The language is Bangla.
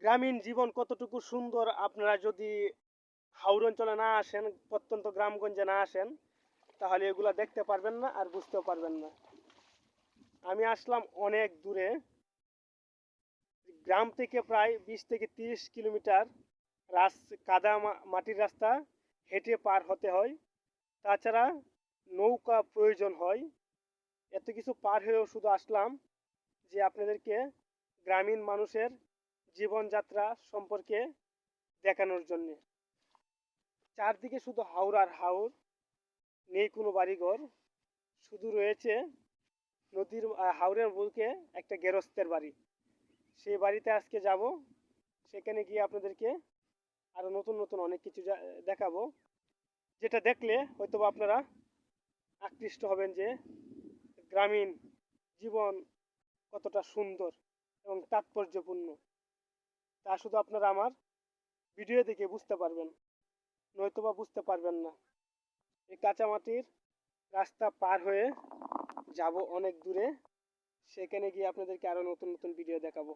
গ্রামীণ জীবন কতটুকু সুন্দর আপনারা যদি হাওর অঞ্চলে না আসেন, প্রত্যন্ত গ্রামগঞ্জে না আসেন, তাহলে এগুলা দেখতে পারবেন না আর বুঝতেও পারবেন না। আমি আসলাম অনেক দূরে, গ্রাম থেকে প্রায় 20 থেকে 30 কিলোমিটার কাদা মাটির রাস্তা হেঁটে পার হতে হয়। তাছাড়া নৌকা প্রয়োজন হয়। এত কিছু পার হয়েও শুধু আসলাম যে আপনাদেরকে গ্রামীণ মানুষের জীবনযাত্রা সম্পর্কে দেখানোর জন্যে। চারদিকে শুধু হাওর আর হাওর, নেই কোনো বাড়িঘর, শুধু রয়েছে নদীর হাওরের বুকে একটা গেরস্তের বাড়ি। সেই বাড়িতে আজকে যাব, সেখানে গিয়ে আপনাদেরকে আরো নতুন নতুন অনেক কিছু দেখাবো, যেটা দেখলে হয়তোবা আপনারা আকৃষ্ট হবেন যে গ্রামীণ জীবন কতটা সুন্দর এবং তাৎপর্যপূর্ণ। তা শুধু আপনারা আমার ভিডিও দেখে বুঝতে পারবেন, নয়তোবা বুঝতে পারবেন না। এই কাঁচামাটির রাস্তা পার হয়ে যাব অনেক দূরে, সেখানে গিয়ে আপনাদেরকে আরো নতুন নতুন ভিডিও দেখাবো।